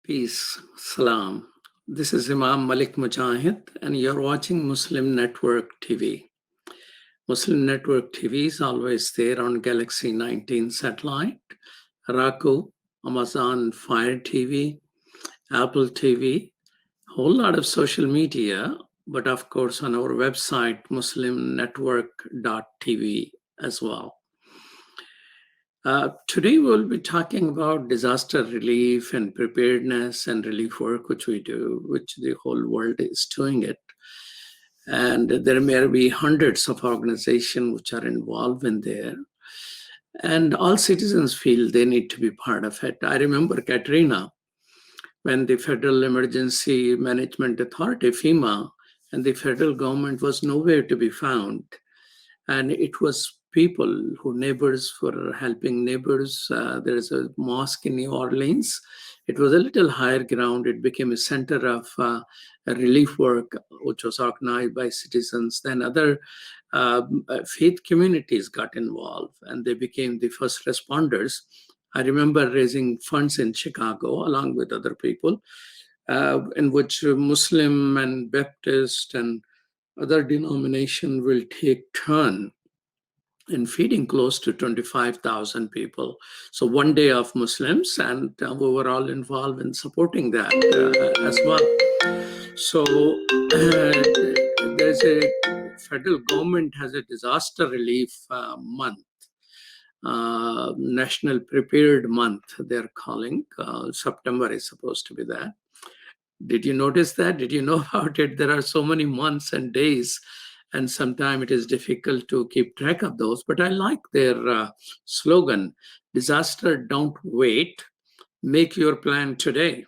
Peace, salam. This is Imam Malik Mujahid, and you're watching Muslim Network TV. Muslim Network TV is always there on Galaxy 19 satellite, Raku, Amazon Fire TV, Apple TV, whole lot of social media, but of course on our website, muslimnetwork.tv as well. Today we'll be talking about disaster relief and preparedness and relief work, which we do, which the whole world is doing it. And there may be hundreds of organizations which are involved in there. And all citizens feel they need to be part of it. I remember Katrina, when the Federal Emergency Management Authority, FEMA, and the federal government was nowhere to be found. And it was people who neighbors were helping neighbors. There is a mosque in New Orleans. It was a little higher ground. It became a center of relief work, which was organized by citizens. Then other faith communities got involved, and they became the first responders. I remember raising funds in Chicago along with other people, in which Muslim and Baptist and other denomination will take turn in feeding close to 25,000 people. So one day of Muslims, and we were all involved in supporting that as well. So there's a federal government has a disaster relief month, National Prepared Month, they're calling. September is supposed to be that. Did you notice that? Did you know about it? There are so many months and days, and sometimes it is difficult to keep track of those. But I like their slogan, disaster don't wait, make your plan today.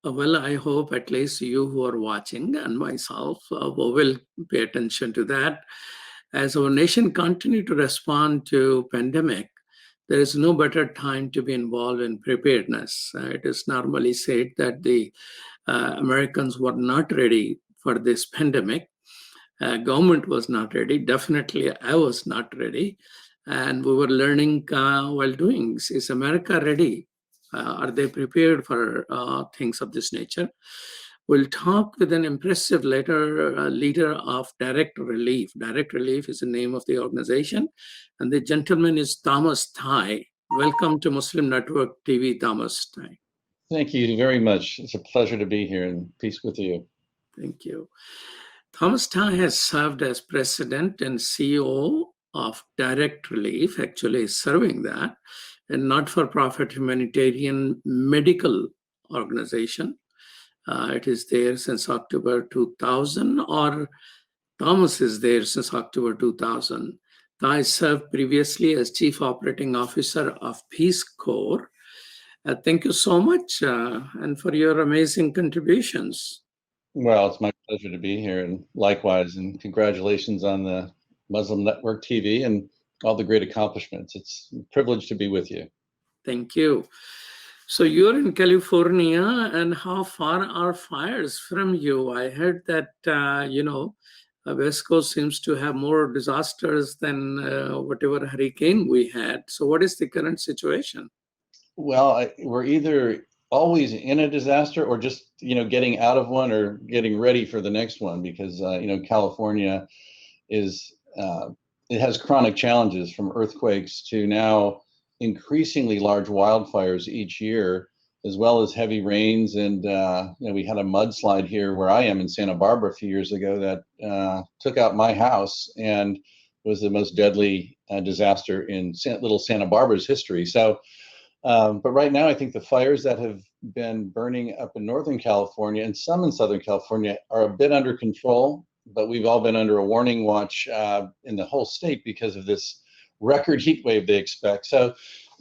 Well, I hope at least you who are watching and myself will pay attention to that. As our nation continue to respond to pandemic, there is no better time to be involved in preparedness. It is normally said that the Americans were not ready for this pandemic. Government was not ready. Definitely, I was not ready. And we were learning while doing. Is America ready? Are they prepared for things of this nature? We'll talk with an impressive leader of Direct Relief. Direct Relief is the name of the organization. And the gentleman is Thomas Tighe. Welcome to Muslim Network TV, Thomas Tighe. Thank you very much. It's a pleasure to be here, and peace with you. Thank you. Thomas Tighe has served as president and CEO of Direct Relief, actually serving that, a not-for-profit humanitarian medical organization. It is there since October 2000, or Thomas is there since October 2000. Tighe served previously as Chief Operating Officer of Peace Corps. Thank you so much, and for your amazing contributions. Well, it's my pleasure to be here, and likewise, and congratulations on the Muslim Network TV and all the great accomplishments. It's a privilege to be with you. Thank you. So you're in California, and how far are fires from you? I heard that, West Coast seems to have more disasters than whatever hurricane we had. So what is the current situation? Well, we're either always in a disaster or just, getting out of one or getting ready for the next one, because, California is, it has chronic challenges from earthquakes to now increasingly large wildfires each year, as well as heavy rains. And, we had a mudslide here where I am in Santa Barbara a few years ago that took out my house and was the most deadly disaster in little Santa Barbara's history. So, but right now, I think the fires that have been burning up in Northern California and some in Southern California are a bit under control, but we've all been under a warning watch in the whole state because of this record heat wave they expect. So,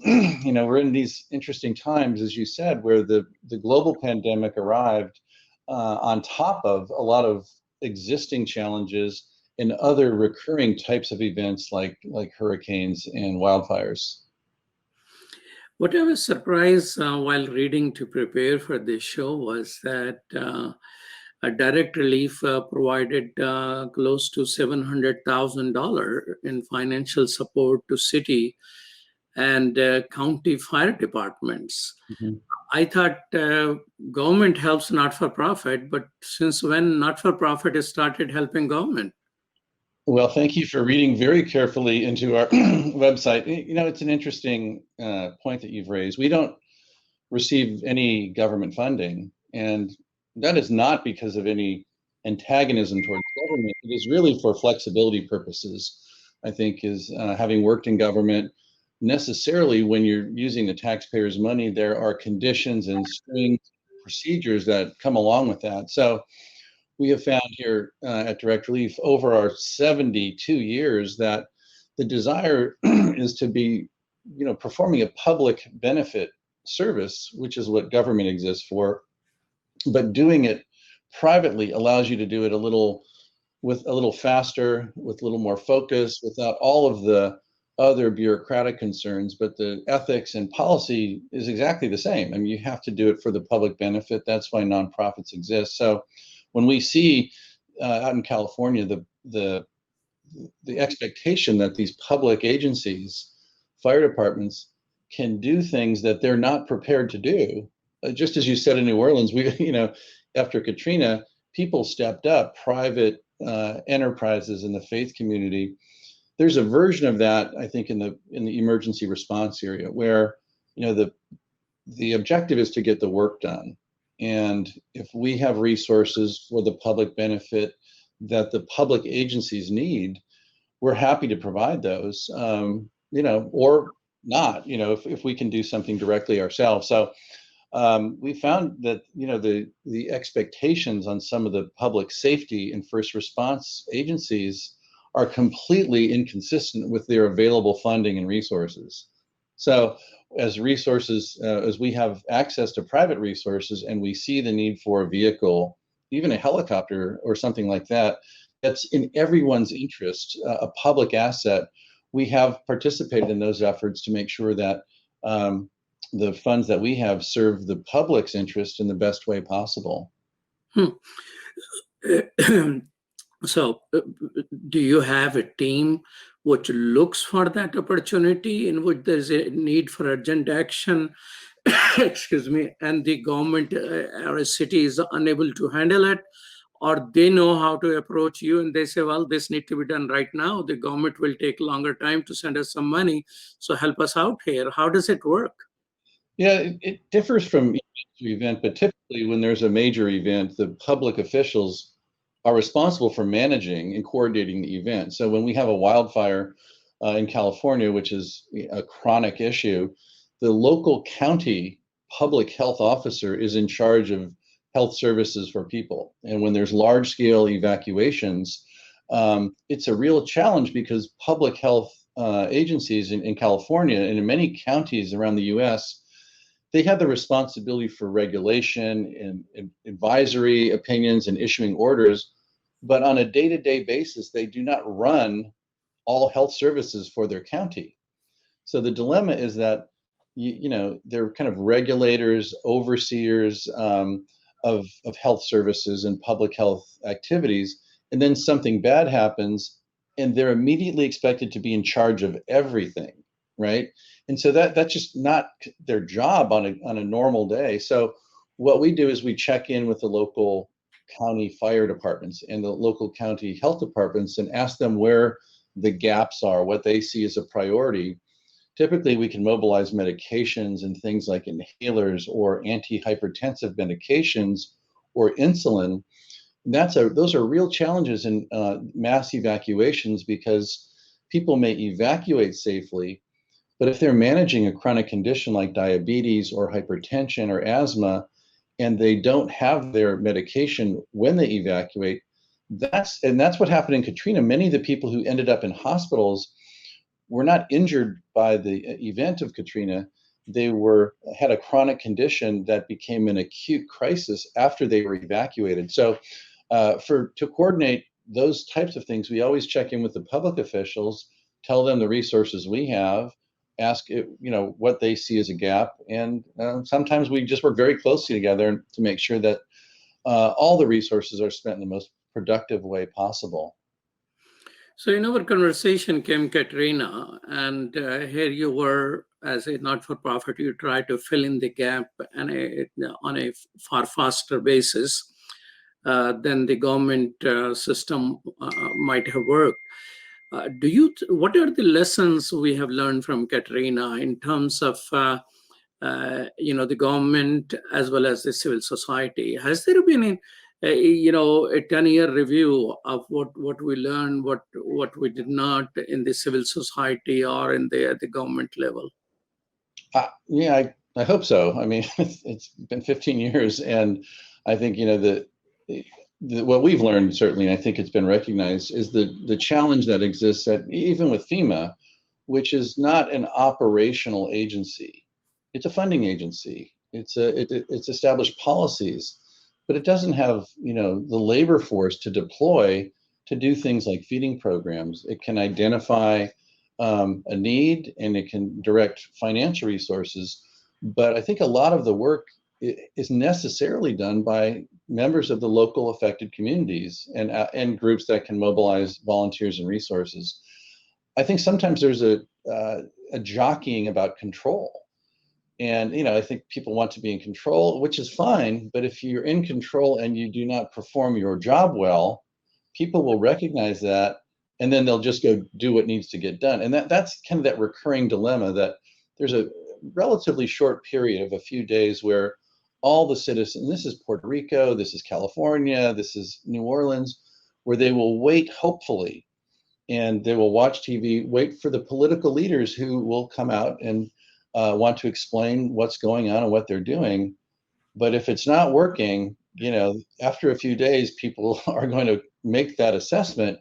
we're in these interesting times, as you said, where the global pandemic arrived on top of a lot of existing challenges and other recurring types of events like hurricanes and wildfires. What I was surprised while reading to prepare for this show was that a Direct Relief provided close to $700,000 in financial support to city and county fire departments. Mm-hmm. I thought government helps not-for-profit, but since when not-for-profit has started helping government? Well, thank you for reading very carefully into our website. You know, it's an interesting point that you've raised. We don't receive any government funding, and that is not because of any antagonism towards government. It is really for flexibility purposes. I think is having worked in government, necessarily when you're using the taxpayers' money, there are conditions and strings, procedures that come along with that. So we have found here at Direct Relief over our 72 years that the desire is to be, you know, performing a public benefit service, which is what government exists for, but doing it privately allows you to do it a little faster, with a little more focus, without all of the other bureaucratic concerns. But the ethics and policy is exactly the same. I mean, you have to do it for the public benefit. That's why nonprofits exist. So when we see out in California the expectation that these public agencies, fire departments, can do things that they're not prepared to do, just as you said in New Orleans, we, you know, after Katrina, people stepped up, private enterprises in the faith community. There's a version of that, I think, in the emergency response area, where, you know, the objective is to get the work done. And if we have resources for the public benefit that the public agencies need, we're happy to provide those, you know, or not, you know, if we can do something directly ourselves. So we found that, you know, the expectations on some of the public safety and first response agencies are completely inconsistent with their available funding and resources. So as we have access to private resources and we see the need for a vehicle, even a helicopter or something like that, that's in everyone's interest, a public asset, we have participated in those efforts to make sure that the funds that we have serve the public's interest in the best way possible. So do you have a team which looks for that opportunity in which there's a need for urgent action, excuse me, and the government or a city is unable to handle it, or they know how to approach you and they say, well, this needs to be done right now. The government will take longer time to send us some money, so help us out here. How does it work? Yeah, it differs from event to event, but typically when there's a major event, the public officials are responsible for managing and coordinating the event. So when we have a wildfire in California, which is a chronic issue, the local county public health officer is in charge of health services for people. And when there's large scale evacuations, it's a real challenge because public health agencies in California and in many counties around the US, they have the responsibility for regulation and advisory opinions and issuing orders, but on a day-to-day basis, they do not run all health services for their county. So the dilemma is that, you know, they're kind of regulators, overseers of health services and public health activities, and then something bad happens, and they're immediately expected to be in charge of everything, right? And so that's just not their job on a normal day. So what we do is we check in with the local county fire departments and the local county health departments and ask them where the gaps are, what they see as a priority. Typically, we can mobilize medications and things like inhalers or antihypertensive medications or insulin. And those are real challenges in mass evacuations, because people may evacuate safely, but if they're managing a chronic condition like diabetes or hypertension or asthma, and they don't have their medication when they evacuate, that's what happened in Katrina. Many of the people who ended up in hospitals were not injured by the event of Katrina. They had a chronic condition that became an acute crisis after they were evacuated. So to coordinate those types of things, we always check in with the public officials, tell them the resources we have, ask what they see as a gap, and sometimes we just work very closely together to make sure that all the resources are spent in the most productive way possible. So in our conversation came Katrina, and here you were as a not-for-profit, you try to fill in the gap on a far faster basis than the government system might have worked. What are the lessons we have learned from Katrina in terms of the government as well as the civil society? Has there been a 10-year review of what we learned, what we did not in the civil society or at the government level? Yeah, I hope so. I mean, it's been 15 years, and I think what we've learned, certainly, and I think it's been recognized, is the challenge that exists even with FEMA, which is not an operational agency. It's a funding agency. It's established policies, but it doesn't have the labor force to deploy to do things like feeding programs. It can identify a need, and it can direct financial resources. But I think a lot of the work is necessarily done by members of the local affected communities and groups that can mobilize volunteers and resources. I think sometimes there's a jockeying about control. And I think people want to be in control, which is fine. But if you're in control and you do not perform your job well, people will recognize that, and then they'll just go do what needs to get done. And that's kind of that recurring dilemma, that there's a relatively short period of a few days where all the citizens, this is Puerto Rico, this is California, this is New Orleans, where they will wait, hopefully, and they will watch TV, wait for the political leaders who will come out and want to explain what's going on and what they're doing. But if it's not working, after a few days, people are going to make that assessment,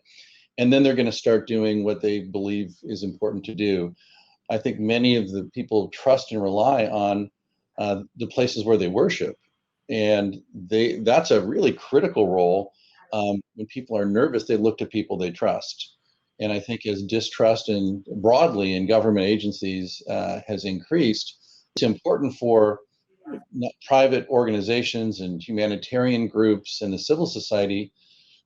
and then they're going to start doing what they believe is important to do. I think many of the people trust and rely on the places where they worship, and that's a really critical role. When people are nervous, they look to people they trust. And I think as distrust and broadly in government agencies has increased, it's important for private organizations and humanitarian groups and the civil society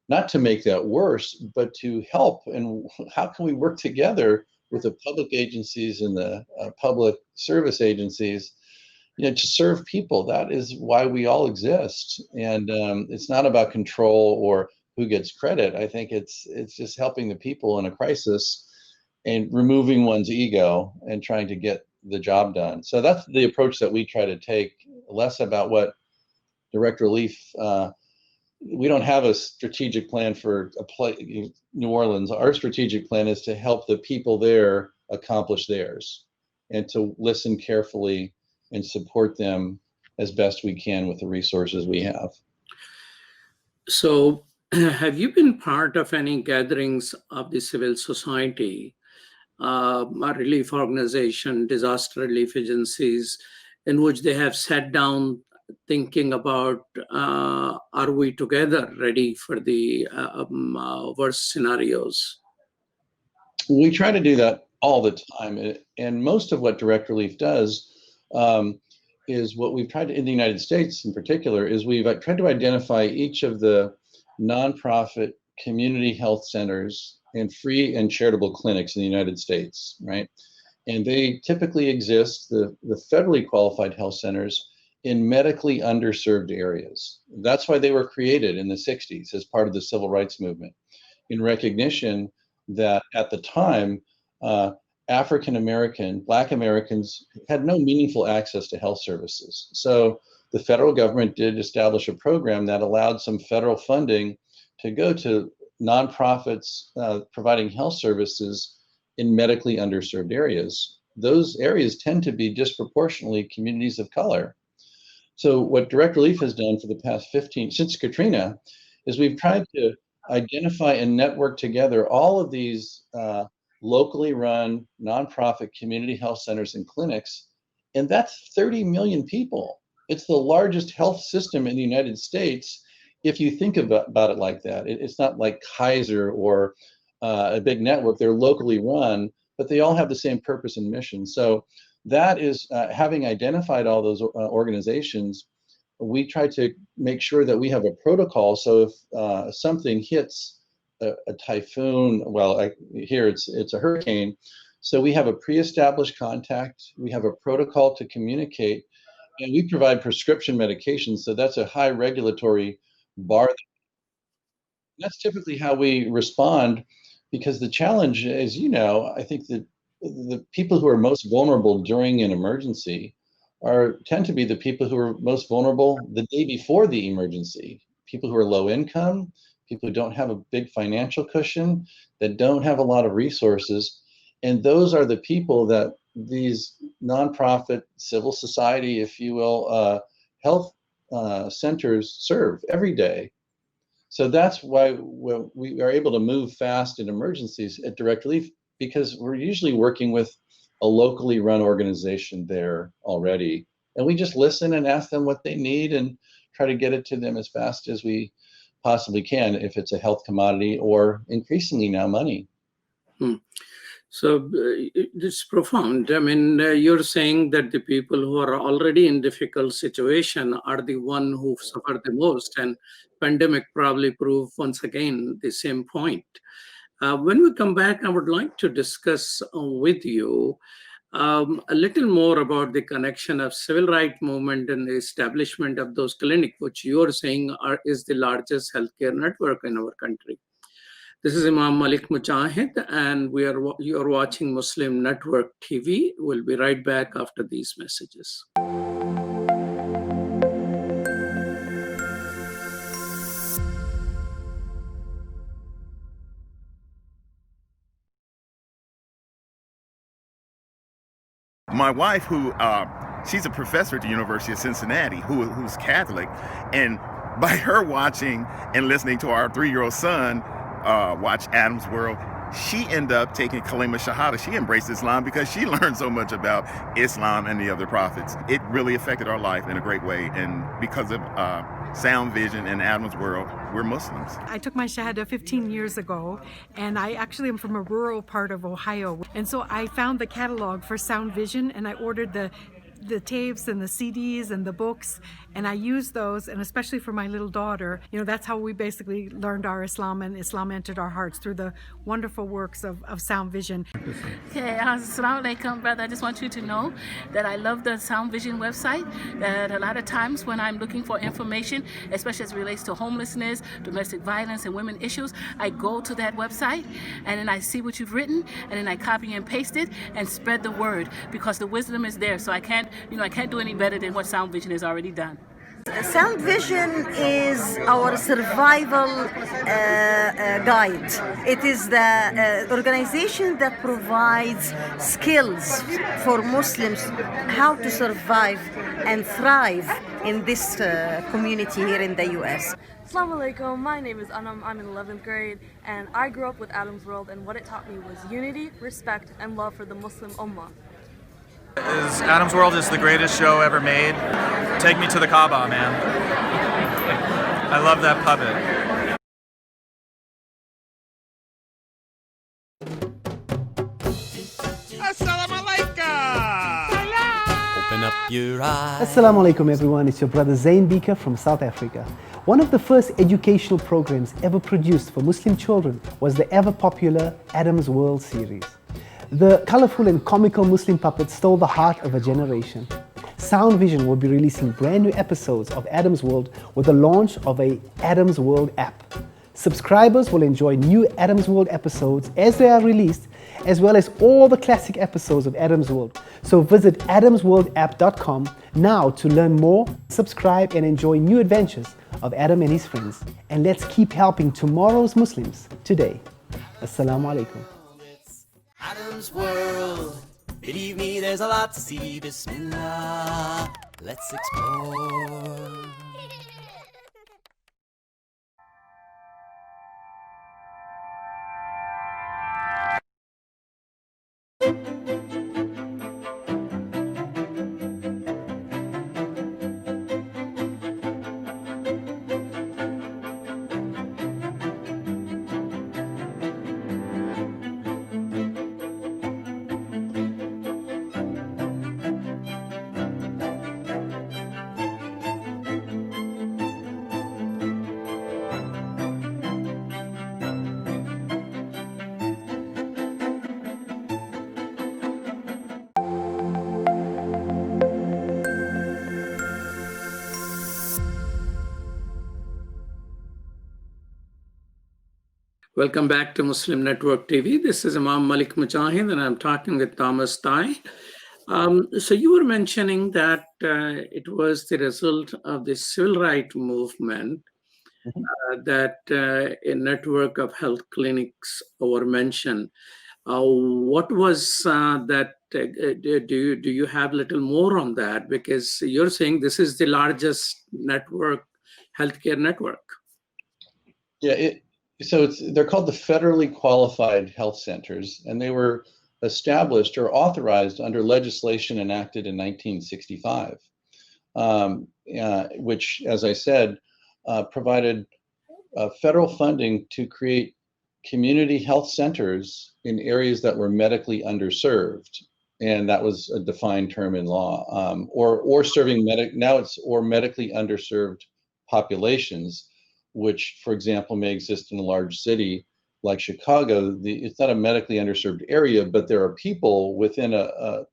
not to make that worse, but to help. And how can we work together with the public agencies and the public service agencies, to serve people? That is why we all exist. And it's not about control or who gets credit. I think it's just helping the people in a crisis and removing one's ego and trying to get the job done. So that's the approach that we try to take, less about what direct relief. We don't have a strategic plan for New Orleans. Our strategic plan is to help the people there accomplish theirs, and to listen carefully and support them as best we can with the resources we have. So, have you been part of any gatherings of the civil society, relief organization, disaster relief agencies, in which they have sat down thinking about, are we together ready for the worst scenarios? We try to do that all the time. And most of what direct relief does is what we've tried to, in the United States in particular, is we've tried to identify each of the nonprofit community health centers and free and charitable clinics in the United States, right? And they typically exist, the federally qualified health centers, in medically underserved areas. That's why they were created in the 60s as part of the civil rights movement, in recognition that at the time, African American, Black Americans had no meaningful access to health services. So the federal government did establish a program that allowed some federal funding to go to nonprofits providing health services in medically underserved areas. Those areas tend to be disproportionately communities of color. So what direct relief has done for the past since Katrina, is we've tried to identify and network together all of these locally run nonprofit community health centers and clinics, and that's 30 million people. It's the largest health system in the United States, if you think about it like that. It's not like Kaiser or a big network. They're locally run, but they all have the same purpose and mission. So that is, having identified all those organizations, we try to make sure that we have a protocol. So if something hits a typhoon, well, here it's a hurricane, So we have a pre-established contact, we have a protocol to communicate, and we provide prescription medications. So that's a high regulatory bar. That's typically how we respond, because the challenge, as you know, I think that the people who are most vulnerable during an emergency tend to be the people who are most vulnerable the day before the emergency. People who are low income, people who don't have a big financial cushion, that don't have a lot of resources. And those are the people that these nonprofit, civil society, if you will, health centers serve every day. So that's why we are able to move fast in emergencies at direct relief, because we're usually working with a locally run organization there already. And we just listen and ask them what they need and try to get it to them as fast as we possibly can, if it's a health commodity or increasingly now money. So it's profound. I mean, you're saying that the people who are already in difficult situation are the one who suffer the most, and pandemic probably prove once again the same point. When we come back, I would like to discuss with you a little more about the connection of civil rights movement and the establishment of those clinics, which you are saying is the largest healthcare network in our country. This is Imam Malik Mujahid, and you are watching Muslim Network TV. We'll be right back after these messages. My wife, she's a professor at the University of Cincinnati, who's Catholic, and by her watching and listening to our 3-year-old son watch Adam's World, she ended up taking Kalima Shahada. She embraced Islam because she learned so much about Islam and the other prophets. It really affected our life in a great way, and because of Sound Vision and Adam's World, we're Muslims. I took my Shahada 15 years ago, and I actually am from a rural part of Ohio. And so I found the catalog for Sound Vision, and I ordered the tapes and the CDs and the books, and I used those, and especially for my little daughter, that's how we basically learned our Islam, and Islam entered our hearts through the wonderful works of Sound Vision. Okay, assalamu alaikum, brother. I just want you to know that I love the Sound Vision website, that a lot of times when I'm looking for information, especially as it relates to homelessness, domestic violence, and women issues, I go to that website, and then I see what you've written, and then I copy and paste it and spread the word, because the wisdom is there. So I can't do any better than what Sound Vision has already done. Sound Vision is our survival guide. It is the organization that provides skills for Muslims how to survive and thrive in this community here in the US. Assalamu alaikum, my name is Anam, I'm in 11th grade, and I grew up with Adam's World, and what it taught me was unity, respect, and love for the Muslim Ummah. Adam's World is the greatest show ever made. Take me to the Kaaba, man. I love that puppet. Assalamu alaikum. Open up your eyes. Assalamu alaikum everyone, it's your brother Zain Bika from South Africa. One of the first educational programs ever produced for Muslim children was the ever popular Adam's World series. The colorful and comical Muslim puppets stole the heart of a generation. Sound Vision will be releasing brand new episodes of Adam's World with the launch of a Adam's World app. Subscribers will enjoy new Adam's World episodes as they are released, as well as all the classic episodes of Adam's World. So visit adamsworldapp.com now to learn more, subscribe, and enjoy new adventures of Adam and his friends. And let's keep helping tomorrow's Muslims today. Assalamu alaikum. Adam's World. Believe me, there's a lot to see. Bismillah. Let's explore. Welcome back to Muslim Network TV. This is Imam Malik Mujahid, and I'm talking with Thomas Tighe. So you were mentioning that it was the result of the civil rights movement that a network of health clinics were mentioned. What was that? Do you have a little more on that? Because you're saying this is the largest network, healthcare network. Yeah, they're called the federally qualified health centers, and they were established or authorized under legislation enacted in 1965, which, as I said, provided federal funding to create community health centers in areas that were medically underserved, and that was a defined term in law, or serving medically underserved populations, which, for example, may exist in a large city like Chicago. It's not a medically underserved area, but there are people within an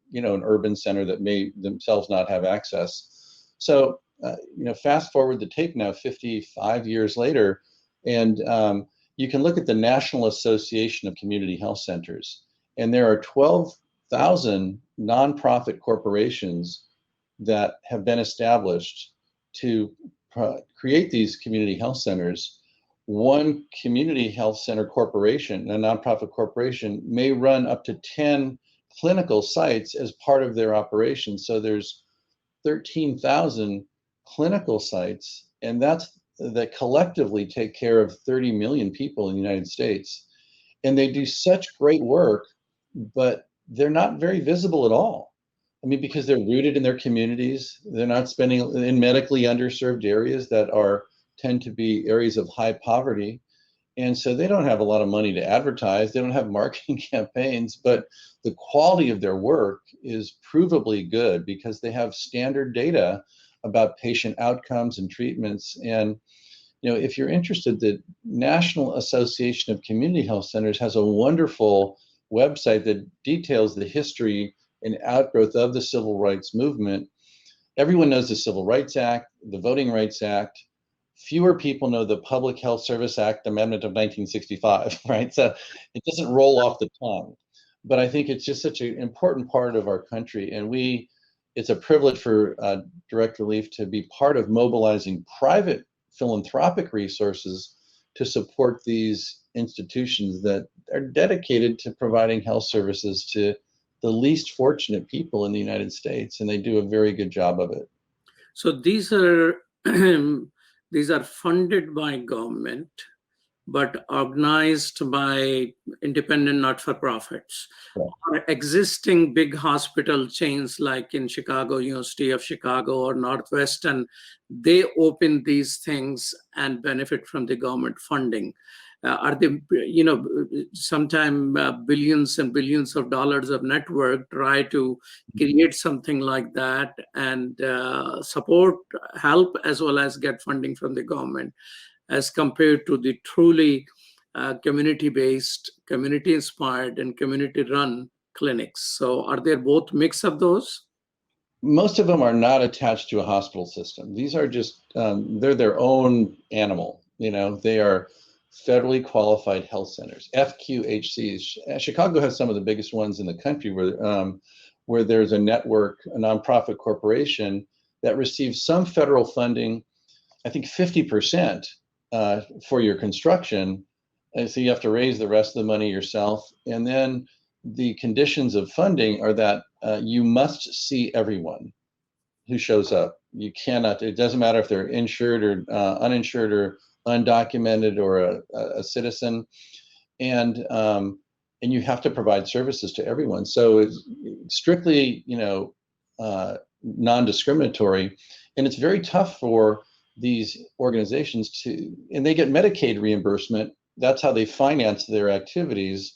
urban center that may themselves not have access. So, fast forward the tape now, 55 years later, and you can look at the National Association of Community Health Centers, and there are 12,000 nonprofit corporations that have been established to create these community health centers. One community health center corporation, a nonprofit corporation, may run up to 10 clinical sites as part of their operation. So there's 13,000 clinical sites, and that collectively take care of 30 million people in the United States. And they do such great work, but they're not very visible at all. I mean, because they're rooted in their communities. They're not spending in medically underserved areas that tend to be areas of high poverty. And so they don't have a lot of money to advertise. They don't have marketing campaigns, but the quality of their work is provably good because they have standard data about patient outcomes and treatments. And, if you're interested, the National Association of Community Health Centers has a wonderful website that details the history and outgrowth of the civil rights movement. Everyone knows the Civil Rights Act, the Voting Rights Act. Fewer people know the Public Health Service Act Amendment of 1965, right? So it doesn't roll off the tongue. But I think it's just such an important part of our country. And it's a privilege for Direct Relief to be part of mobilizing private philanthropic resources to support these institutions that are dedicated to providing health services to the least fortunate people in the United States, and they do a very good job of it. So these are funded by government, but organized by independent not-for-profits. Right. Or existing big hospital chains like in Chicago, University of Chicago or Northwestern, they open these things and benefit from the government funding. Are they, sometime billions and billions of dollars of network try to create something like that and support, help, as well as get funding from the government, as compared to the truly community-based, community-inspired, and community-run clinics? So are there both mix of those? Most of them are not attached to a hospital system. These are just, they're their own animal. They are federally qualified health centers, FQHCs. Chicago has some of the biggest ones in the country where there's a network, a nonprofit corporation that receives some federal funding, I think 50% for your construction. And so you have to raise the rest of the money yourself. And then the conditions of funding are that you must see everyone who shows up. You cannot, it doesn't matter if they're insured or uninsured or undocumented or a citizen, and you have to provide services to everyone. So it's strictly, non-discriminatory, and it's very tough for these organizations and they get Medicaid reimbursement. That's how they finance their activities,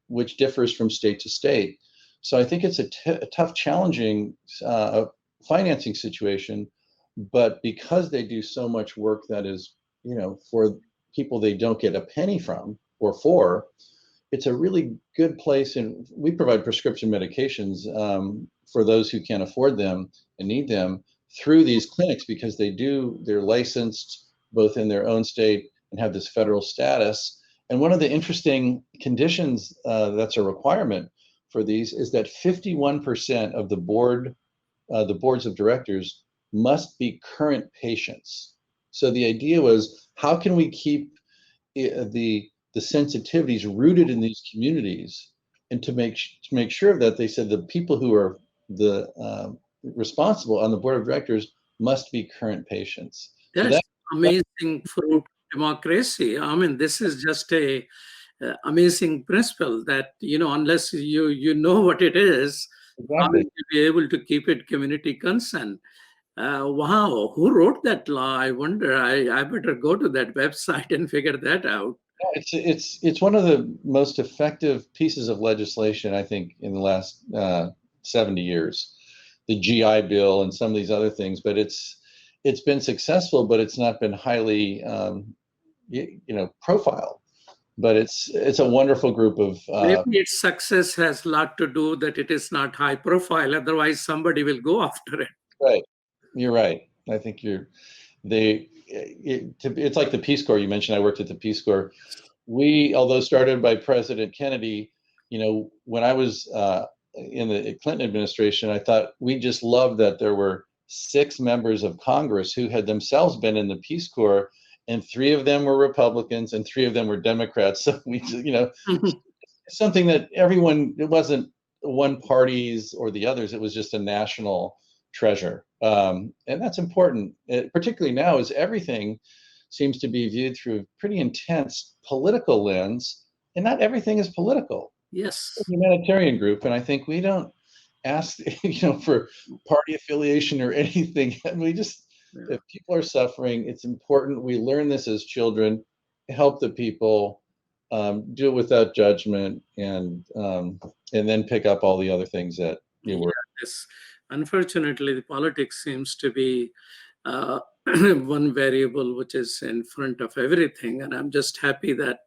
which differs from state to state. So I think it's a tough, challenging financing situation. But because they do so much work that is, for people they don't get a penny from or for, it's a really good place. And we provide prescription medications for those who can't afford them and need them through these clinics because they're licensed both in their own state and have this federal status. And one of the interesting conditions that's a requirement for these is that 51% of the boards of directors must be current patients. So the idea was, how can we keep the sensitivities rooted in these communities, and to make sure that they said the people who are the responsible on the board of directors must be current patients. That's amazing for democracy. I mean, this is just a amazing principle that, unless you know what it is, how will you be able to keep it community consent? Wow, who wrote that law? I wonder. I better go to that website and figure that out. It's one of the most effective pieces of legislation, I think, in the last 70 years. The GI Bill and some of these other things, but it's been successful, but it's not been highly profiled. But it's a wonderful group of. Maybe its success has a lot to do that it is not high profile. Otherwise, somebody will go after it. Right, you're right. I think it's like the Peace Corps you mentioned. I worked at the Peace Corps. We, although started by President Kennedy, when I was in the Clinton administration, I thought we just loved that there were 6 members of Congress who had themselves been in the Peace Corps, and 3 of them were Republicans and 3 of them were Democrats. So we, something that everyone, it wasn't one party's or the others, it was just a national treasure. And that's important, particularly now, as everything seems to be viewed through a pretty intense political lens, and not everything is political. Yes. It's a humanitarian group, and I think we don't ask, for party affiliation or anything. We just, if people are suffering, it's important. We learn this as children, help the people, do it without judgment, and then pick up all the other things that were. Yes. Unfortunately, the politics seems to be one variable which is in front of everything, and I'm just happy that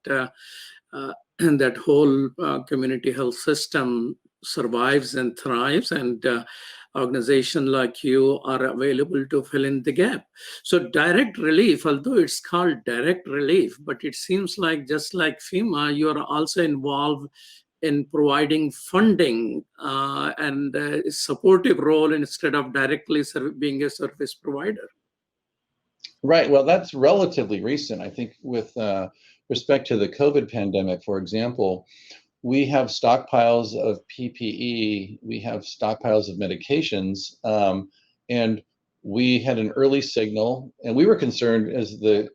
that whole community health system survives and thrives, and organizations like you are available to fill in the gap. So direct relief, although it's called direct relief, but it seems like, just like FEMA, you are also involved in providing funding and a supportive role instead of directly being a service provider. Right. Well, that's relatively recent. I think with respect to the COVID pandemic, for example, we have stockpiles of PPE, we have stockpiles of medications, and we had an early signal, and we were concerned as the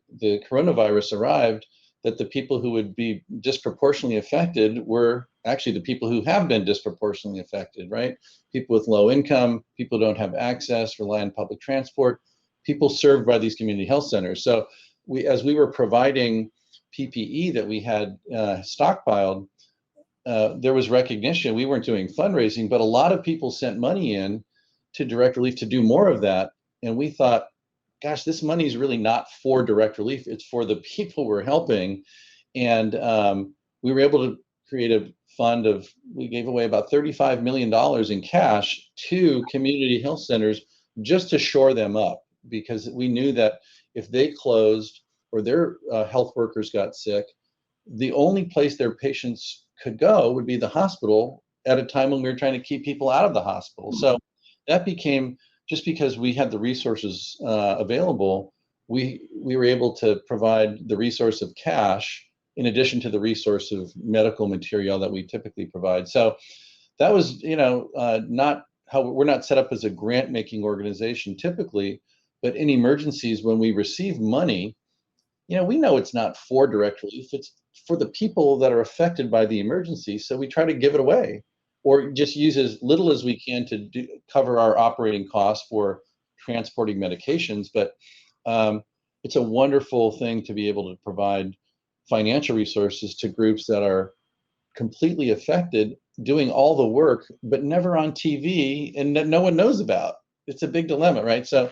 coronavirus arrived that the people who would be disproportionately affected were actually the people who have been disproportionately affected, right? People with low income, people who don't have access, rely on public transport, people served by these community health centers. So as we were providing PPE that we had stockpiled, there was recognition. We weren't doing fundraising, but a lot of people sent money in to direct relief to do more of that. And we thought, gosh, this money is really not for direct relief. It's for the people we're helping. And we were able to create a fund we gave away about $35 million in cash to community health centers just to shore them up, because we knew that if they closed or their health workers got sick, the only place their patients could go would be the hospital at a time when we were trying to keep people out of the hospital. So that became, just because we had the resources available, we were able to provide the resource of cash in addition to the resource of medical material that we typically provide. So that was, not how we're not set up as a grant making organization typically, but in emergencies, when we receive money, we know it's not for direct relief, it's for the people that are affected by the emergency. So we try to give it away, or just use as little as we can to cover our operating costs for transporting medications. But it's a wonderful thing to be able to provide financial resources to groups that are completely affected, doing all the work, but never on TV, and no one knows about. It's a big dilemma, right? So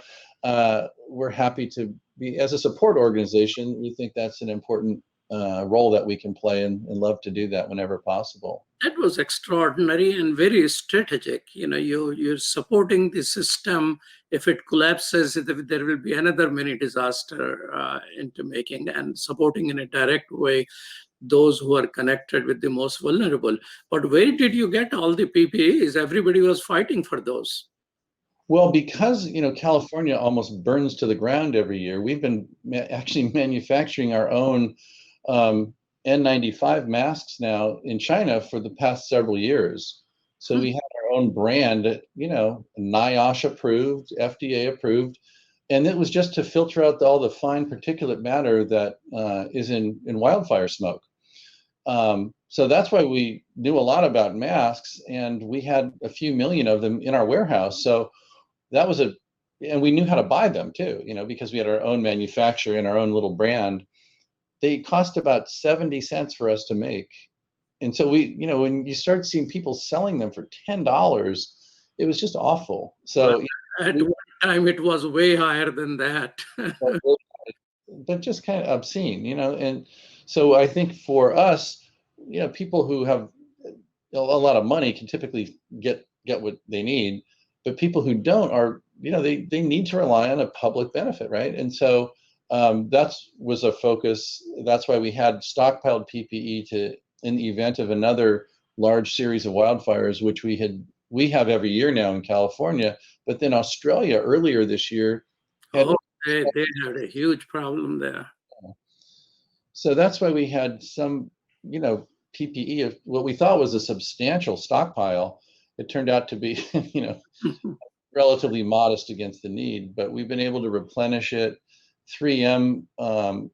we're happy to be, as a support organization, we think that's an important role that we can play, and love to do that whenever possible. That was extraordinary and very strategic. You're supporting the system. If it collapses, there will be another mini disaster into making, and supporting in a direct way those who are connected with the most vulnerable. But where did you get all the PPEs? Everybody was fighting for those. Well, because California almost burns to the ground every year, we've been actually manufacturing our own N95 masks now in China for the past several years. So we have our own brand, NIOSH approved, FDA approved, and it was just to filter out all the fine particulate matter that is in wildfire smoke. So that's why we knew a lot about masks, and we had a few million of them in our warehouse. So that was and we knew how to buy them too, because we had our own manufacturer and our own little brand. They cost about 70 cents for us to make. And so when you start seeing people selling them for $10, it was just awful. So at one time it was way higher than that. But just kind of obscene, and so I think for us, people who have a lot of money can typically get what they need, but people who don't are, they need to rely on a public benefit, right? And so that was a focus. That's why we had stockpiled PPE in the event of another large series of wildfires, which we have every year now in California. But then Australia earlier this year had they had a huge problem there. So that's why we had some, PPE of what we thought was a substantial stockpile. It turned out to be, relatively modest against the need, but we've been able to replenish it. 3M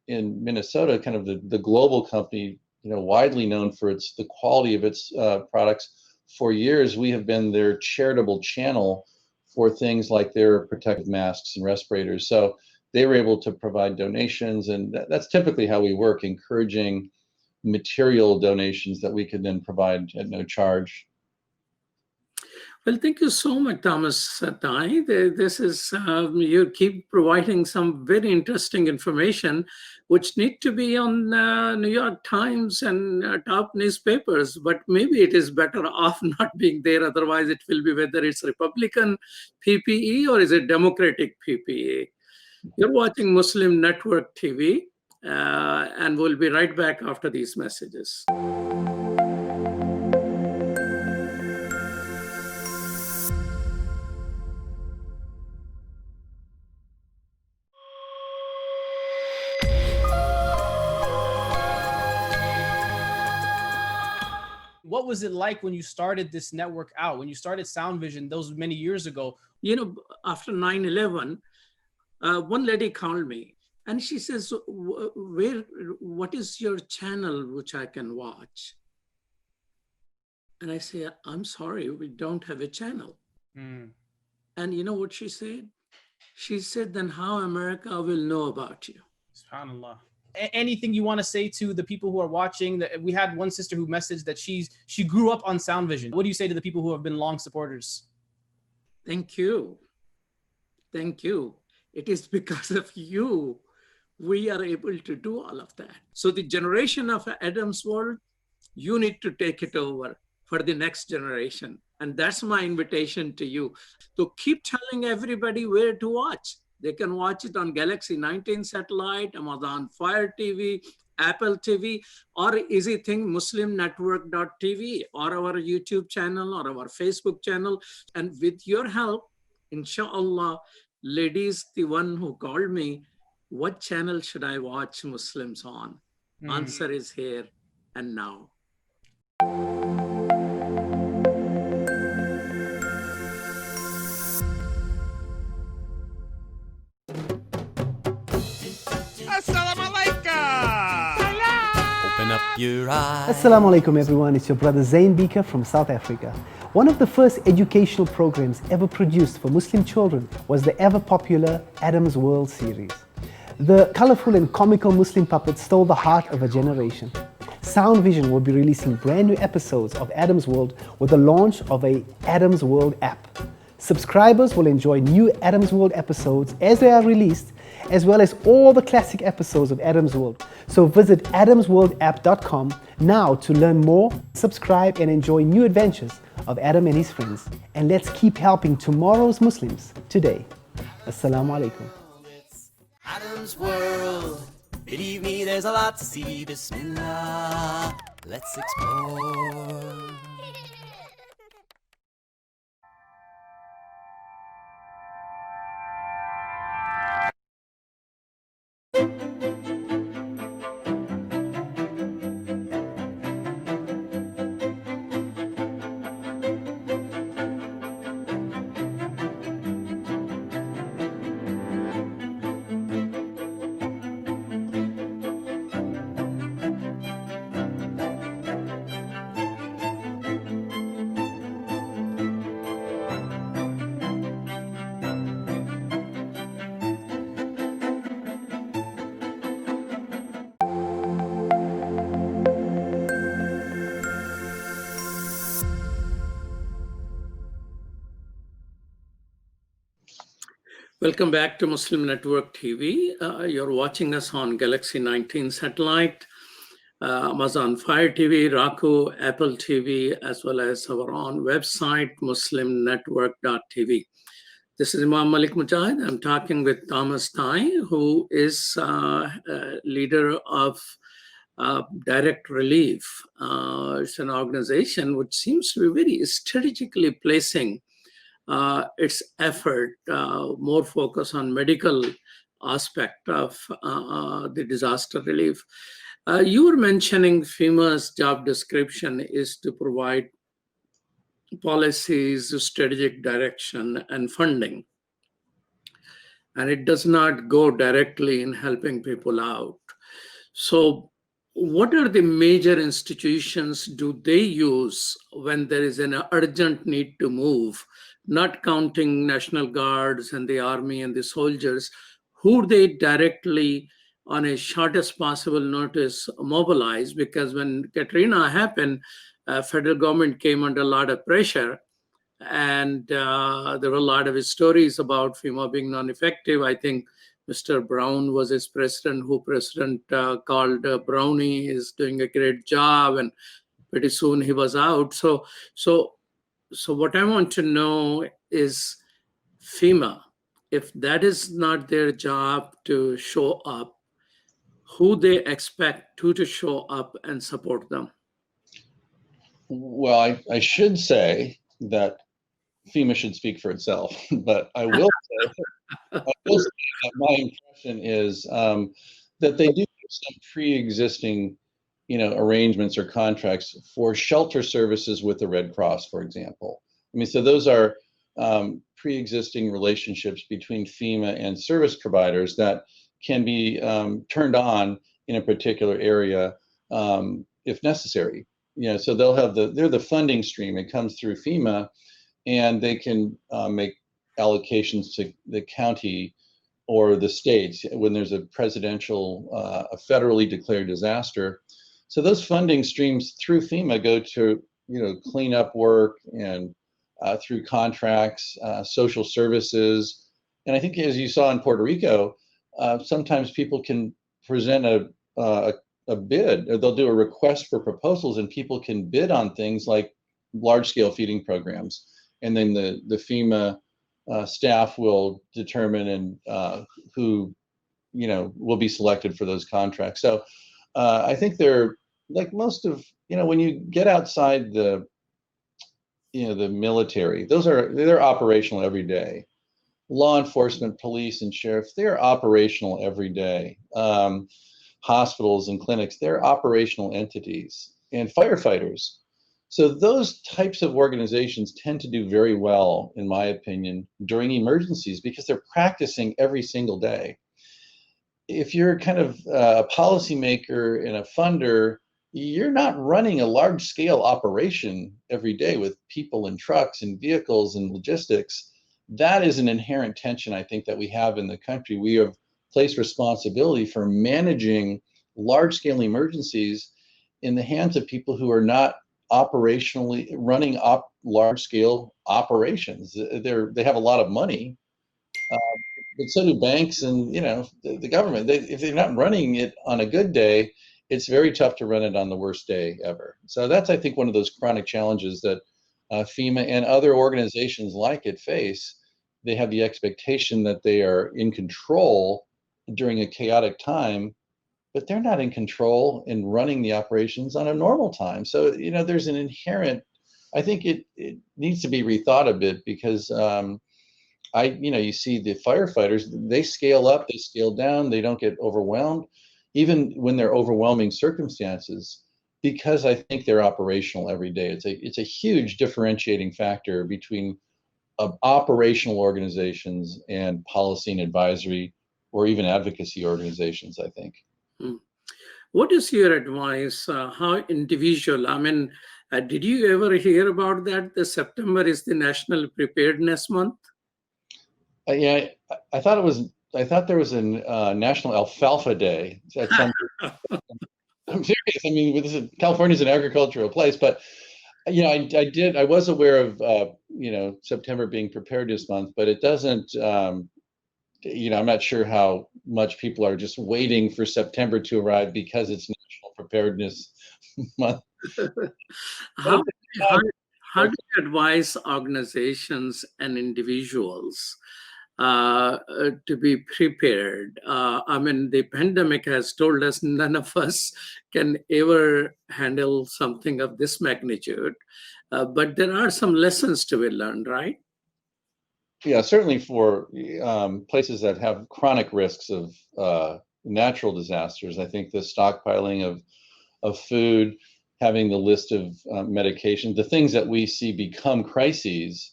in Minnesota, kind of the global company, widely known for the quality of its products. For years, we have been their charitable channel for things like their protective masks and respirators. So they were able to provide donations, and that's typically how we work, encouraging material donations that we could then provide at no charge. Well, thank you so much, Thomas Tighe. This is, you keep providing some very interesting information, which need to be on New York Times and top newspapers, but maybe it is better off not being there. Otherwise, it will be whether it's Republican PPE or is it Democratic PPE. You're watching Muslim Network TV, and we'll be right back after these messages. What was it like when you started this network out, when you started Sound Vision those many years ago? After 9/11, one lady called me and she says, what is your channel which I can watch? And I say, I'm sorry, we don't have a channel. And you know what she said? She said, then how America will know about you? SubhanAllah. Anything you want to say to the people who are watching? We had one sister who messaged that she grew up on Sound Vision. What do you say to the people who have been long supporters? Thank you. Thank you. It is because of you we are able to do all of that. So the generation of Adam's World, you need to take it over for the next generation. And that's my invitation to you. So keep telling everybody where to watch. They can watch it on Galaxy 19 satellite, Amazon Fire TV, Apple TV, or easy thing, muslimnetwork.tv, or our YouTube channel, or our Facebook channel. And with your help, inshallah, ladies, the one who called me, what channel should I watch Muslims on? Answer is here and now. Assalamu alaikum everyone, it's your brother Zain Bika from South Africa. One of the first educational programs ever produced for Muslim children was the ever popular Adam's World series. The colorful and comical Muslim puppets stole the heart of a generation. Sound Vision will be releasing brand new episodes of Adam's World with the launch of a Adam's World app. Subscribers will enjoy new Adam's World episodes as they are released, as well as all the classic episodes of Adam's World. So visit adamsworldapp.com now to learn more, subscribe, and enjoy new adventures of Adam and his friends. And let's keep helping tomorrow's Muslims today. Assalamu alaikum. Adam's World. Believe me, there's a lot to see. Bismillah, let's explore. Welcome back to Muslim Network TV. You're watching us on Galaxy 19 satellite, Amazon Fire TV, Roku, Apple TV, as well as our own website, muslimnetwork.tv. This is Imam Malik Mujahid. I'm talking with Thomas Tighe, who is leader of Direct Relief. It's an organization which seems to be very strategically placing its effort, more focus on medical aspect of the disaster relief. You were mentioning FEMA's job description is to provide policies, strategic direction, and funding. And it does not go directly in helping people out. So what are the major institutions do they use when there is an urgent need to move, not counting National Guards and the Army and the soldiers, who they directly on a shortest possible notice mobilize? Because when Katrina happened, federal government came under a lot of pressure, and there were a lot of stories about FEMA being non-effective. I think Mr. Brown was his president, who president called Brownie is doing a great job, and pretty soon he was out. So what I want to know is FEMA, if that is not their job to show up, who they expect to show up and support them? Well, I should say that FEMA should speak for itself, but I will say that my impression is that they do have some pre-existing, arrangements or contracts for shelter services with the Red Cross, for example. I mean, so those are pre-existing relationships between FEMA and service providers that can be turned on in a particular area if necessary. So they're the funding stream. It comes through FEMA, and they can make allocations to the county or the states when there's a presidential, a federally declared disaster. So those funding streams through FEMA go to, cleanup work and through contracts, social services. And I think, as you saw in Puerto Rico, sometimes people can present a bid, or they'll do a request for proposals, and people can bid on things like large-scale feeding programs. And then the FEMA staff will determine who, will be selected for those contracts. So I think they're like most of, when you get outside the military, they're operational every day. Law enforcement, police, and sheriff, they're operational every day. Hospitals and clinics, they're operational entities, and firefighters. So those types of organizations tend to do very well, in my opinion, during emergencies, because they're practicing every single day. If you're kind of a policymaker and a funder, you're not running a large-scale operation every day with people and trucks and vehicles and logistics. That is an inherent tension, I think, that we have in the country. We have placed responsibility for managing large-scale emergencies in the hands of people who are not operationally running large-scale operations. They have a lot of money, but so do banks and, you know, the government. If they're not running it on a good day, it's very tough to run it on the worst day ever. So that's, I think, one of those chronic challenges that FEMA and other organizations like it face. They have the expectation that they are in control during a chaotic time, but they're not in control in running the operations on a normal time. So, you know, there's an inherent, I think it needs to be rethought a bit, because you know, you see the firefighters, they scale up, they scale down, they don't get overwhelmed, even when they're overwhelming circumstances, because I think they're operational every day. It's a huge differentiating factor between operational organizations and policy and advisory or even advocacy organizations, I think. What is your advice? How individual? I mean, did you ever hear about that? The September is the National Preparedness Month. Yeah, I thought there was a National Alfalfa Day. I'm serious. I mean, California's an agricultural place, but you know, I was aware of you know, September being Preparedness Month, but it doesn't. You know, I'm not sure how much people are just waiting for September to arrive because it's National Preparedness Month. How do you advise organizations and individuals to be prepared? I mean, the pandemic has told us none of us can ever handle something of this magnitude, but there are some lessons to be learned, right? Yeah, certainly for places that have chronic risks of natural disasters. I think the stockpiling of food, having the list of medications, the things that we see become crises.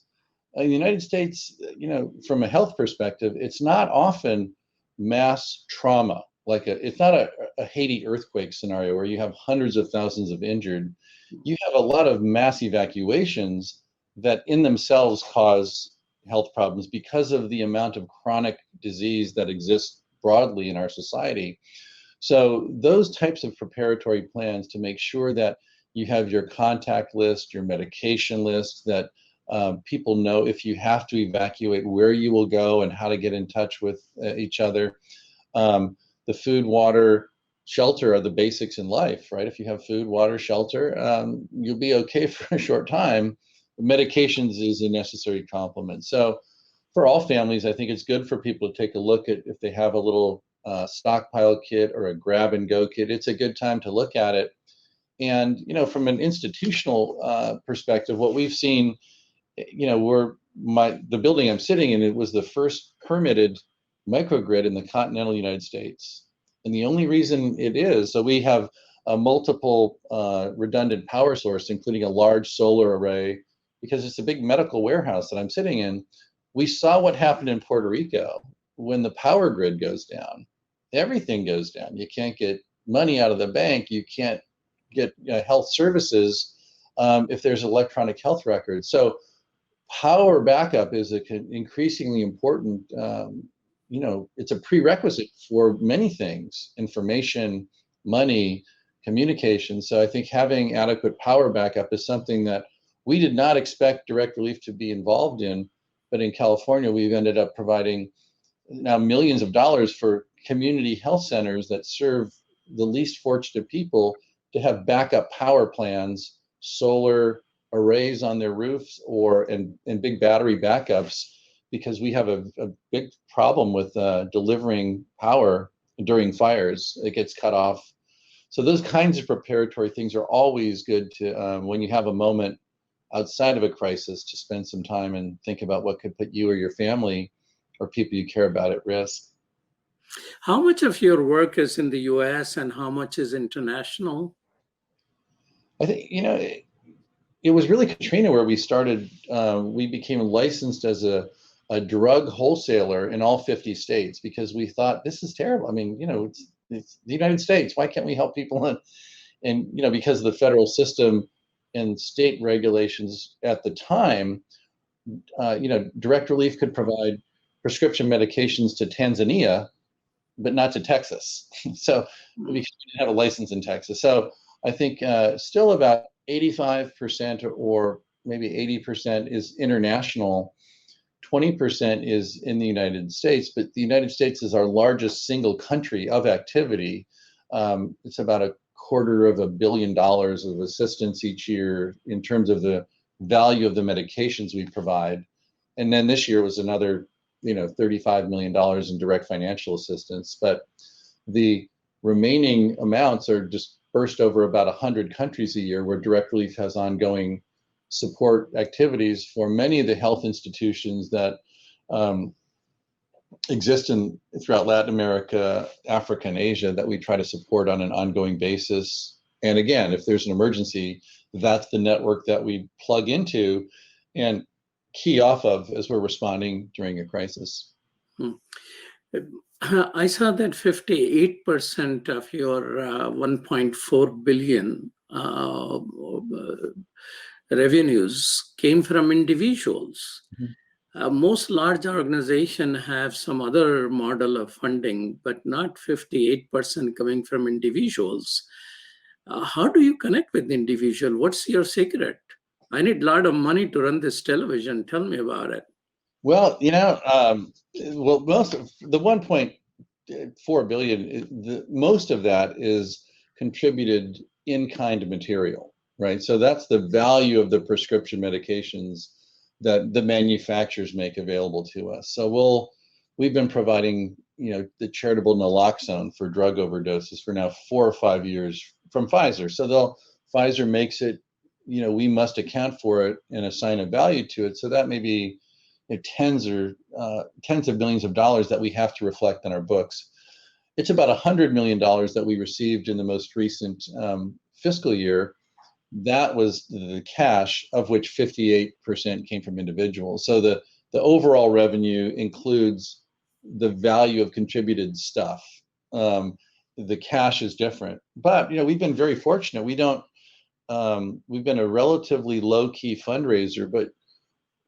In the United States, you know, from a health perspective, it's not often mass trauma. It's not a Haiti earthquake scenario where you have hundreds of thousands of injured. You have a lot of mass evacuations that in themselves cause health problems because of the amount of chronic disease that exists broadly in our society. So those types of preparatory plans to make sure that you have your contact list, your medication list, that people know if you have to evacuate where you will go and how to get in touch with each other. The food, water, shelter are the basics in life, right? If you have food, water, shelter, you'll be okay for a short time. Medications is a necessary complement. So for all families, I think it's good for people to take a look at if they have a little stockpile kit or a grab and go kit. It's a good time to look at it. And, you know, from an institutional perspective, what we've seen, you know, the building I'm sitting in, it was the first permitted microgrid in the continental United States. And the only reason it is, so we have a multiple redundant power source, including a large solar array, because it's a big medical warehouse that I'm sitting in. We saw what happened in Puerto Rico when the power grid goes down. Everything goes down. You can't get money out of the bank. You can't get health services if there's electronic health records. So power backup is increasingly important. You know, it's a prerequisite for many things: information, money, communication. So I think having adequate power backup is something that we did not expect direct relief to be involved in, but in California, we've ended up providing now millions of dollars for community health centers that serve the least fortunate people to have backup power plans, solar arrays on their roofs, and big battery backups, because we have a big problem with delivering power during fires. It gets cut off. So those kinds of preparatory things are always good to, when you have a moment outside of a crisis, to spend some time and think about what could put you or your family or people you care about at risk. How much of your work is in the US and how much is international? I think, you know, it was really Katrina where we started. We became licensed as a drug wholesaler in all 50 states because we thought, this is terrible. I mean, you know, it's the United States. Why can't we help people? And you know, because of the federal system and state regulations at the time, you know, direct relief could provide prescription medications to Tanzania, but not to Texas. So we didn't have a license in Texas. So I think still about 85% or maybe 80% is international. 20% is in the United States, but the United States is our largest single country of activity. It's about $250 million of assistance each year in terms of the value of the medications we provide. And then this year was another, $35 million in direct financial assistance. But the remaining amounts are dispersed over about 100 countries a year, where Direct Relief has ongoing support activities for many of the health institutions that exist throughout Latin America, Africa, and Asia that we try to support on an ongoing basis. And again, if there's an emergency, that's the network that we plug into and key off of as we're responding during a crisis. I saw that 58% of your 1.4 billion revenues came from individuals. Most large organizations have some other model of funding, but not 58% coming from individuals. How do you connect with the individual? What's your secret? I need a lot of money to run this television. Tell me about it. Well, most of the 1.4 billion, most of that is contributed in kind of material, right? So that's the value of the prescription medications that the manufacturers make available to us. So we've been providing, the charitable naloxone for drug overdoses for now 4 or 5 years from Pfizer. So Pfizer makes it, we must account for it and assign a value to it. So that may be tens of millions of dollars that we have to reflect on our books. It's about $100 million that we received in the most recent fiscal year. That was the cash, of which 58% came from individuals. So the overall revenue includes the value of contributed stuff. The cash is different, but we've been very fortunate. We've been a relatively low-key fundraiser, but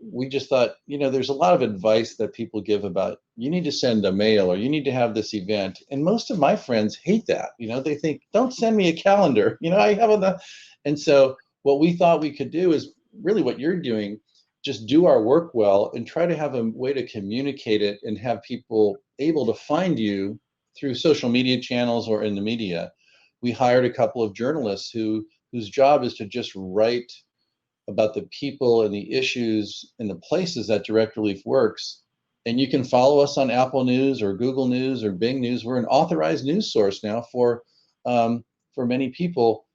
we just thought, there's a lot of advice that people give about, you need to send a mail or you need to have this event. And most of my friends hate that. They think, don't send me a calendar. I have And so what we thought we could do is really what you're doing, just do our work well and try to have a way to communicate it and have people able to find you through social media channels or in the media. We hired a couple of journalists whose job is to just write about the people and the issues and the places that Direct Relief works. And you can follow us on Apple News or Google News or Bing News. We're an authorized news source now for many people.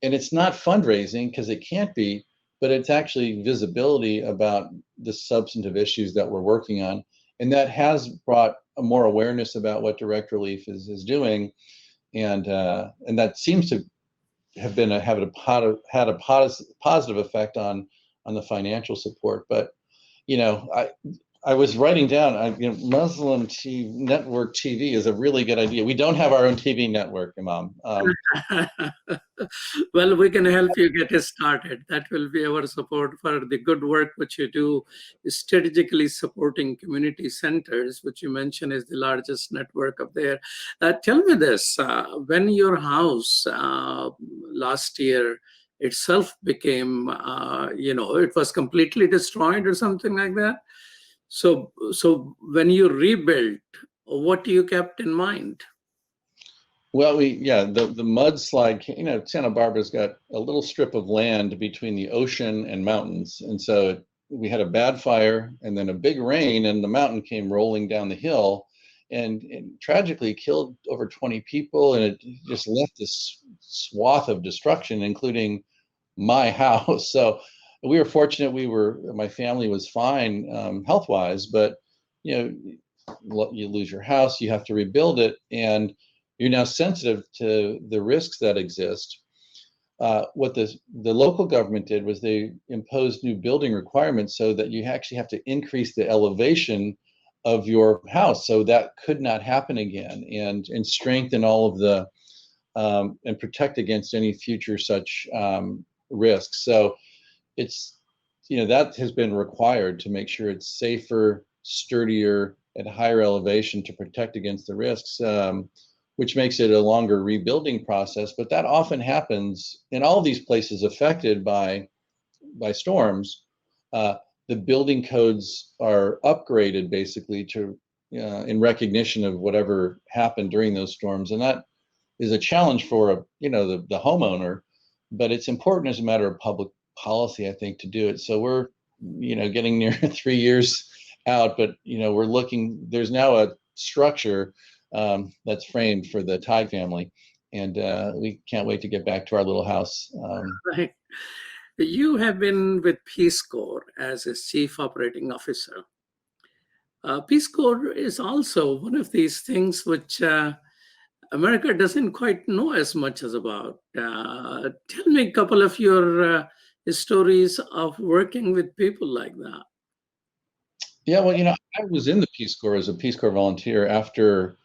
And it's not fundraising, because it can't be, but it's actually visibility about the substantive issues that we're working on. And that has brought more awareness about what Direct Relief is doing. And that seems to have had a positive effect on the financial support. But I was writing down, Muslim network TV is a really good idea. We don't have our own TV network, Imam. Well, we can help you get it started. That will be our support for the good work which you do, strategically supporting community centers, which you mentioned is the largest network up there. Tell me this, when your house last year itself became, it was completely destroyed or something like that. So when you rebuilt, what you kept in mind? Well, the mudslide, Santa Barbara's got a little strip of land between the ocean and mountains. And so we had a bad fire and then a big rain, and the mountain came rolling down the hill and tragically killed over 20 people. And it just left this swath of destruction, including my house. So we were fortunate. My family was fine health-wise, but you lose your house, you have to rebuild it, and you're now sensitive to the risks that exist. What the local government did was they imposed new building requirements so that you actually have to increase the elevation of your house, so that could not happen again, and strengthen all of the and protect against any future such risks. So it's that has been required to make sure it's safer, sturdier, at higher elevation to protect against the risks, which makes it a longer rebuilding process. But that often happens in all these places affected by storms. the building codes are upgraded basically to in recognition of whatever happened during those storms, and that is a challenge for the homeowner, but it's important as a matter of public policy, I think, to do it. So we're getting near 3 years out, but we're looking. There's now a structure that's framed for the Tighe family, and we can't wait to get back to our little house. Right. You have been with Peace Corps as its chief operating officer. Peace Corps is also one of these things which America doesn't quite know as much as about. Tell me a couple of your stories of working with people like that. Yeah, well, I was in the Peace Corps as a Peace Corps volunteer after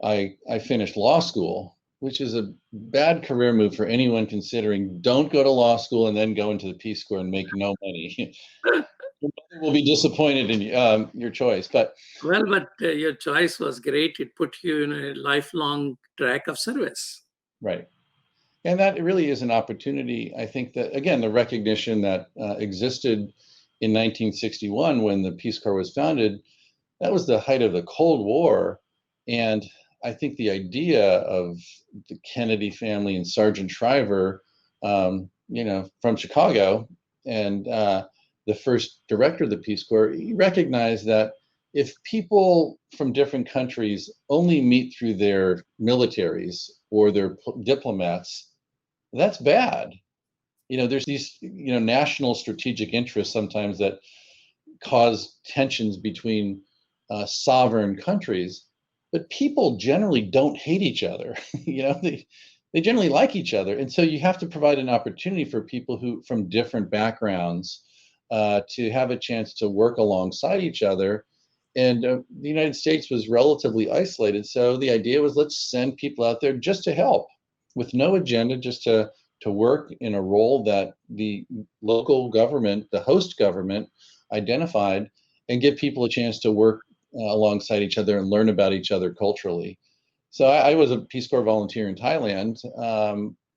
I finished law school, which is a bad career move for anyone considering don't go to law school and then go into the Peace Corps and make no money. Your mother will be disappointed in your choice, but your choice was great. It put you in a lifelong track of service. Right. And that really is an opportunity. I think that, again, the recognition that existed in 1961 when the Peace Corps was founded, that was the height of the Cold War. And I think the idea of the Kennedy family and Sergeant Shriver, from Chicago, and the first director of the Peace Corps, he recognized that if people from different countries only meet through their militaries or their diplomats, that's bad. There's these, national strategic interests sometimes that cause tensions between sovereign countries, but people generally don't hate each other. They generally like each other. And so you have to provide an opportunity for people who from different backgrounds to have a chance to work alongside each other. And the United States was relatively isolated. So the idea was, let's send people out there just to help with no agenda, just to work in a role that the local government, the host government, identified, and give people a chance to work alongside each other and learn about each other culturally. So I was a Peace Corps volunteer in Thailand,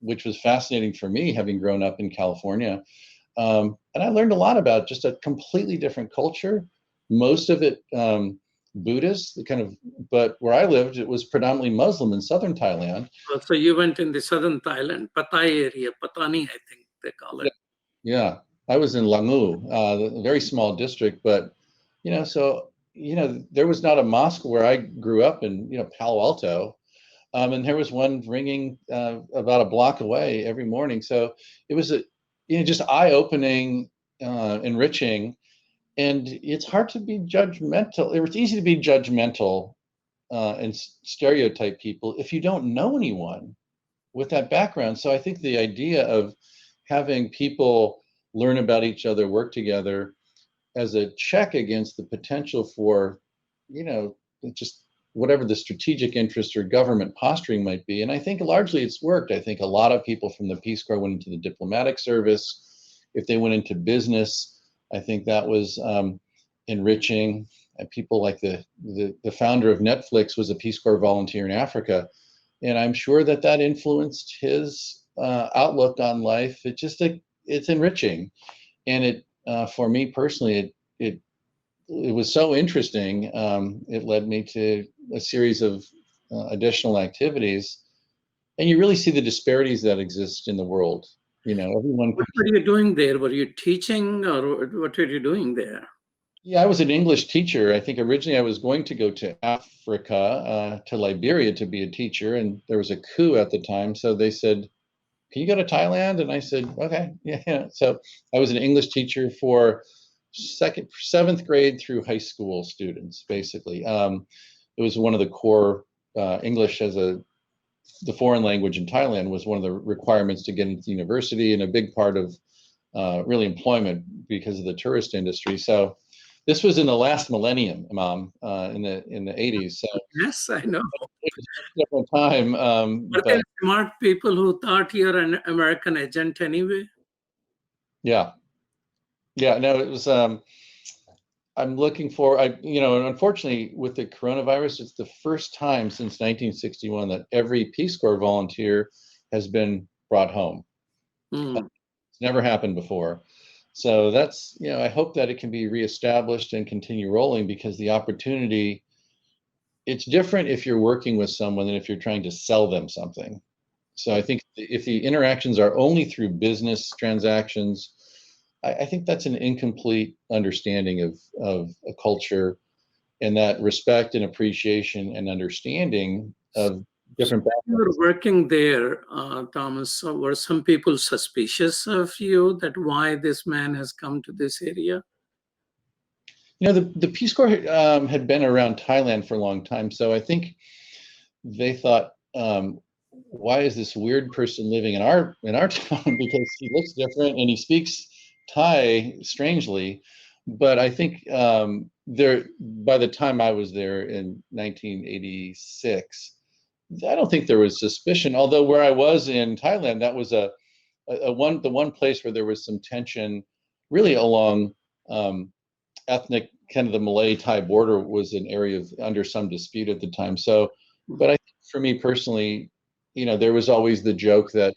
which was fascinating for me, having grown up in California. And I learned a lot about just a completely different culture, most of it Buddhist, but where I lived, it was predominantly Muslim in southern Thailand. So you went in the southern Thailand, Pattaya area, Patani, I think they call it. Yeah, I was in Langu, a very small district, but there was not a mosque where I grew up in, Palo Alto, and there was one ringing about a block away every morning. So it was just eye-opening, enriching. And it's hard to be judgmental. It's easy to be judgmental and stereotype people if you don't know anyone with that background. So I think the idea of having people learn about each other, work together as a check against the potential for, just whatever the strategic interest or government posturing might be. And I think largely it's worked. I think a lot of people from the Peace Corps went into the diplomatic service. If they went into business, I think that was enriching. And people like the founder of Netflix was a Peace Corps volunteer in Africa, and I'm sure that influenced his outlook on life. It's enriching, and it for me personally, it was so interesting. It led me to a series of additional activities, and you really see the disparities that exist in the world. Everyone. What were you doing there? Were you teaching, or what were you doing there? Yeah, I was an English teacher. I think originally I was going to go to Africa, to Liberia to be a teacher, and there was a coup at the time. So they said, "Can you go to Thailand?" And I said, "Okay, yeah." So I was an English teacher for seventh grade through high school students, basically. It was one of the core English as the foreign language in Thailand was one of the requirements to get into the university, and a big part of really employment because of the tourist industry. So this was in the last millennium, Imam, in the 80s. So yes, I know. It was a different time. But there are smart people who thought you're an American agent anyway. Yeah. No, it was. I'm looking for, unfortunately, with the coronavirus, it's the first time since 1961 that every Peace Corps volunteer has been brought home. It's never happened before. So that's, I hope that it can be reestablished and continue rolling, because the opportunity, it's different if you're working with someone than if you're trying to sell them something. So I think if the interactions are only through business transactions, I think that's an incomplete understanding of a culture, and that respect and appreciation and understanding of different You backgrounds. were working there, Thomas. So were some people suspicious of you, that why this man has come to this area? The Peace Corps had been around Thailand for a long time, so I think they thought, why is this weird person living in our town? Because he looks different and he speaks Thai strangely. But I think by the time I was there in 1986, I don't think there was suspicion. Although where I was in Thailand, that was the one place where there was some tension, really along ethnic, kind of the Malay-Thai border, was an area under some dispute at the time. So, but I think for me personally, there was always the joke that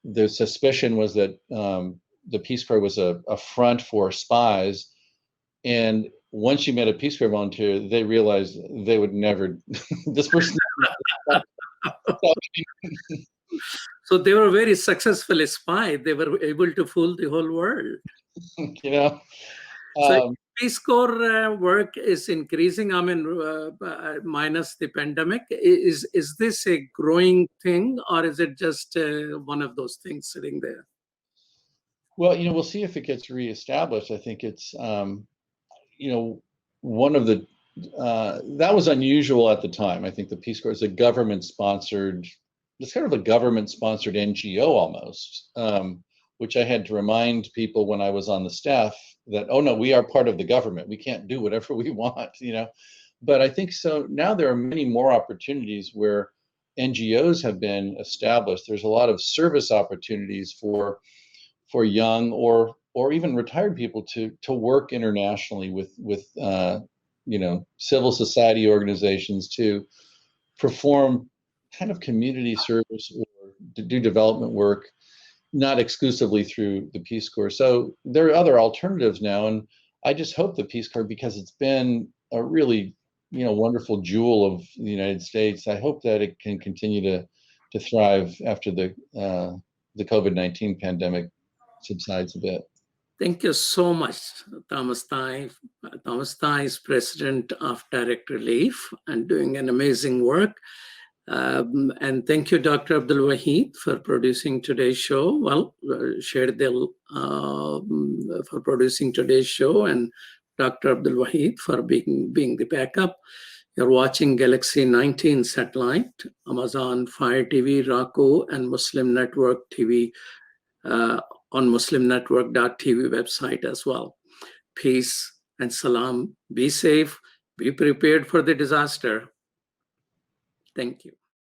the suspicion was that the Peace Corps was a front for spies. And once you met a Peace Corps volunteer, they realized they would never, this person. So they were very successful spy. They were able to fool the whole world. So Peace Corps work is increasing. I mean, minus the pandemic. Is this a growing thing, or is it just one of those things sitting there? Well, we'll see if it gets reestablished. I think it's, one of the, that was unusual at the time. I think the Peace Corps is a government-sponsored, it's kind of a government-sponsored NGO almost, which I had to remind people when I was on the staff that, oh no, we are part of the government. We can't do whatever we want, But I think so now there are many more opportunities where NGOs have been established. There's a lot of service opportunities for young or even retired people to work internationally with civil society organizations to perform kind of community service or to do development work, not exclusively through the Peace Corps. So there are other alternatives now, and I just hope the Peace Corps, because it's been a really wonderful jewel of the United States, I hope that it can continue to thrive after the COVID-19 pandemic subsides a bit. Thank you so much, Thomas Tighe. Thomas Tighe is president of Direct Relief and doing an amazing work. And thank you, Dr. Abdul Wahid, for producing today's show. Well, Sherdil for producing today's show, and Dr. Abdul Wahid for being the backup. You're watching Galaxy 19 satellite, Amazon Fire TV, Roku, and Muslim Network TV on muslimnetwork.tv website as well. Peace and salam. Be safe. Be prepared for the disaster. Thank you.